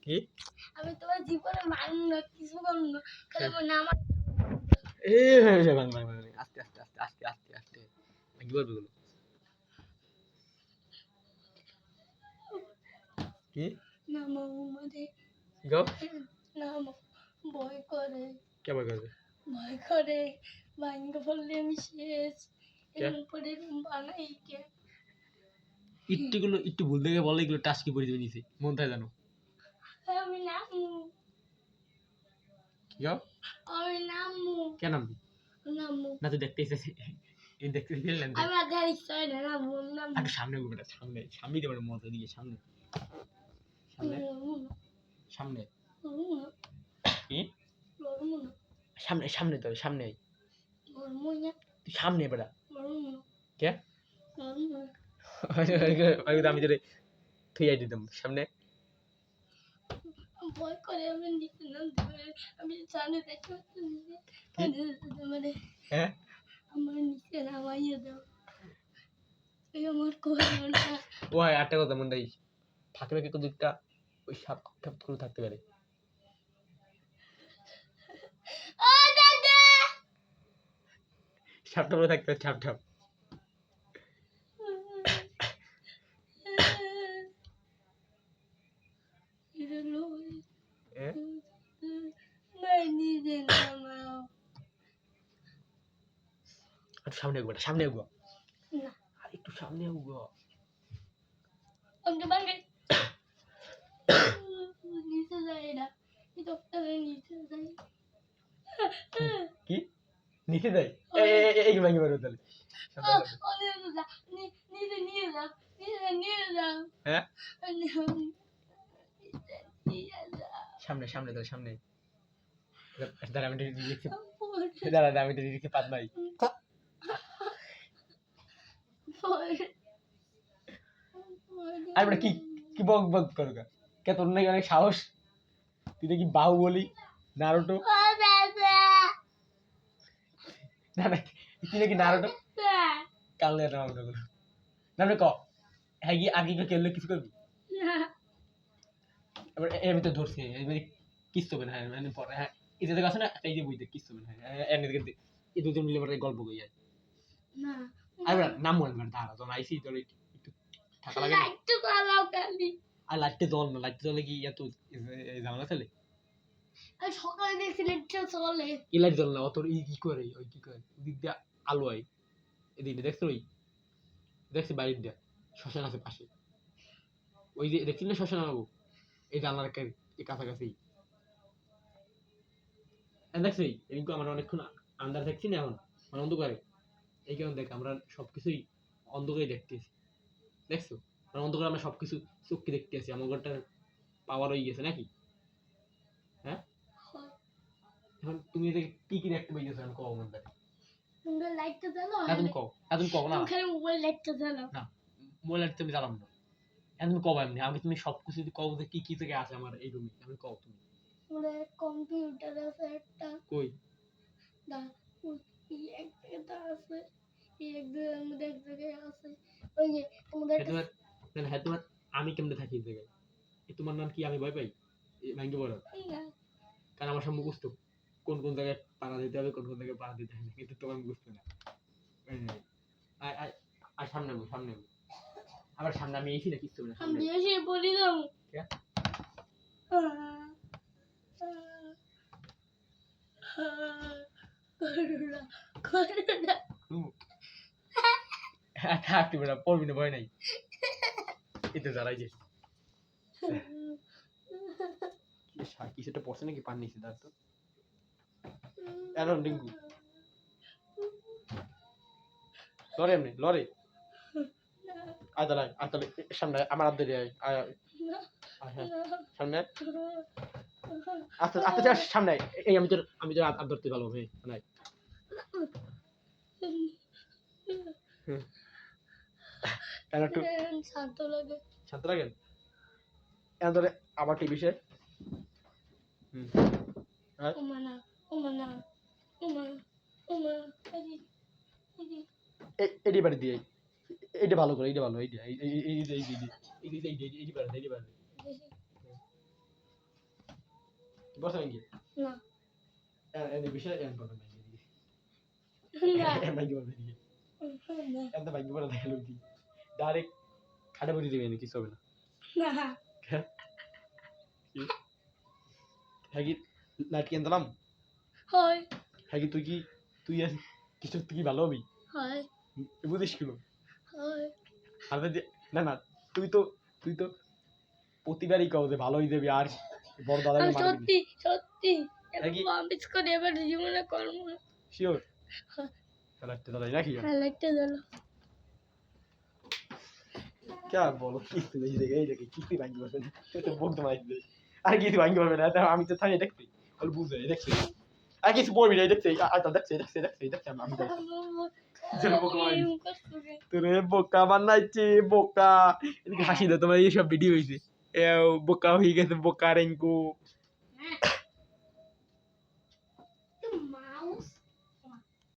কি আমি তোমার জীবনে মারব না, কিছু করব না, খালি আমার নাম এ ভাঙ ভাঙ ভাঙ আস্তে আস্তে আস্তে আস্তে আস্তে আস্তে কি বলবি গুলো কি নাম আমাদের গো নাম ভয় করে, কে ভয় করবে ভয় করে ভাঙ্গে বললে আমি শেষ। কে এরকম করে এরকম বানাই কে? ইট্টিগুলো একটু ভুল দেখে বলে এগুলো টাচ কি করে দিবে নিচে মন তাই জানো আমি নামু, কি গো আমি নামু, কে নামবি নামু। না তো দেখতে এসেছি এই দেখতে ফেললেন আমি আর দেখার ইচ্ছা হয় না, নামু নামু। আগে সামনে ঘুরে সামনে সামনে দেবে মজা দিয়ে সামনে সামনে সামনে কি সামনে সামনে তো সামনে তুই সামনে বেড়া কে আমি তোরে থুই দিতাম সামনে ভয় করে আমি নিচে নামতে পারি, আমি সামনে দেখতে পাচ্ছি মানে হ্যাঁ আমার নিচে নামাইয়ে দাও, তুই আমার করো না। ও হয় আটটা কথা মনে রাখিস ফাঁকে ফাঁকে কোনো দিকটা ওই সাপ ঠাপ করে থাকতে পারে ও দাদা, সাপ ঠাপ করে থাকতে পারে ঠাপ ঠাপ নিজে নামাও একটু সামনে এগো সামনে এগো না, একটু সামনে এগো অঙ্কে ভাঙে নিচে যায় না, এই ডক্টরের নিচে যায় কি নিচে দেয় এই ভাঙি মারো তাহলে নিচে নিয়ে যাও, নিচে নিয়ে যাও, হ্যাঁ নিয়ে যাও। সামনে সামনে তাহলে সামনে দাঁড়া আমি লিখছি দাঁড়া আমি লিখছি পাত নাই আর কি কি বক বক করো কে তোর নাকি অনেক সাহস তুই নাকি বাহুবলি নারুটো না না তুই নাকি নারুটো কালকে নাম গুলো না ক হ্যাঁ কি আগে কি কেলে কিছু করবি এবার এর ভিতরে ধরছে এবার কিস হবে না হ্যাঁ মানে পরে হ্যাঁ এই যে আছে না এই যে বইতে কিস হবে না হ্যাঁ এর দিকে এই দুজন মিলে পরে গল্প কই যায় না আর নাম মনে করে দাঁড়া তো আইসি তোর একটু থাকা লাগে না একটু কালাও কালি আর লাইটে জল না লাইটে জলে কি এত ঝামেলা চলে আর সকালে দেখছি লেটটা চলে এই লাইট জ্বল না অত কি করে ওই কি করে দিক দিয়ে আলো হয় এদিকে দেখছো ওই দেখছি বাড়ির দিয়া শ্মশান আছে পাশে ওই যে দেখছি না শ্মশান আলো এই জানলার কাছাকাছি দেখছি এদিকে আমরা অনেকক্ষণ আন্দার দেখছি না এখন মানে অন্ধকারে এই কারণে দেখ আমরা সবকিছুই অন্ধকারে দেখতেছি দেখছো মানে অন্ধকারে আমরা সবকিছু চোখকে দেখতে আছি আমার ঘরটা পাওয়ার হয়ে গেছে নাকি হ্যাঁ এখন তুমি কি কি দেখতে পাইতেছো আমি কও মন দেখ তুমি লাইটটা জ্বালো না তুমি কও না খালি মোবাইল লাইটটা জ্বালো না মোবাইল লাইট তুমি জ্বালাম না এখন তুমি কও এমনি আমি তুমি সবকিছু কও যে কি কি থেকে আছে আমার এই রুমে আমি কও তুমি ওরে কম্পিউটার আছে একটা কই দা এই এক জায়গায় আছে এই এক জায়গার মধ্যে এক জায়গায় আছে ওই যে তোমাদের হ্যাঁ তোমার আমি কেমনে থাকি এই জায়গায় তোমার নাম কি আমি ভয় পাই ভাঙ্গে বলো কারণ আমার সব মুখস্থ কোন কোন জায়গায় পাড়া দিতে হবে কোন কোন জায়গায় পাড়া দিতে হবে কিন্তু তোমার বুঝতে না আর সামনে আবার সামনে আমি এসি না কিছু না আমি এসে বলি দাও করুণা করুণা থাকতে বেড়া পড়বি না ভয় নাই এতে দাঁড়াই যে কিছুটা পড়ছে নাকি পান নিচে দাঁড় তো এখন ডিঙ্কু লড়ে এমনি লড়ে আদালে সামনে আমার আদ ধরে সামনে আস্তে আস্তে সামনে এই আমি তোর আদ ধরতে ভালো হবে নাই একটু শান্ত লাগে এখন ধরে আবার কি বিষয় ওমানা ওমানা ওমানা ওমানা এডি বাড়ি দিয়ে এইটা ভালো করে এইটা ভালো এইটা এই বসে নাকি না এনে বিষয় এন পড়বে না এন ভাই বলবে দিকে না এত ভাই বলে দেখালো কি ডাইরেক্ট খাটে বসে দিবে নাকি কিছু হবে না না হ্যাঁ কি লাইট কিনে দিলাম হয় হ্যাঁ কি তুই কিছু তুই ভালো হবি হয় বুঝিস কিলো হয় আর না না তুই তো প্রতিবারই কও যে ভালোই দেবি আর বড় দাদাকে আমি মারবি সত্যি সত্যি নাকি? প্রমিস করে এবার জীবনে করবো না। শিওর তাহলে একটা দাদাই নাকি হ্যাঁ লাইটটা দিল क्या बोलो किस्ती नहीं देगा ये देखिए किस्ती भांगी बस ये तो बहुत मार दे আর কিছু ভাঙ্গি পারবে না আমি তো থাকি দেখছি বল বুঝে দেখছি আর কিছু বলবি না দেখছি আর তো দেখছি আমি চলো বোকা মারি তোরে বোকা বানাইছি বোকা এদিকে হাসি দাও তোমার এইসব ভিডিও হয়েছে বোকা হয়ে গেছে বোকা রেঙ্কু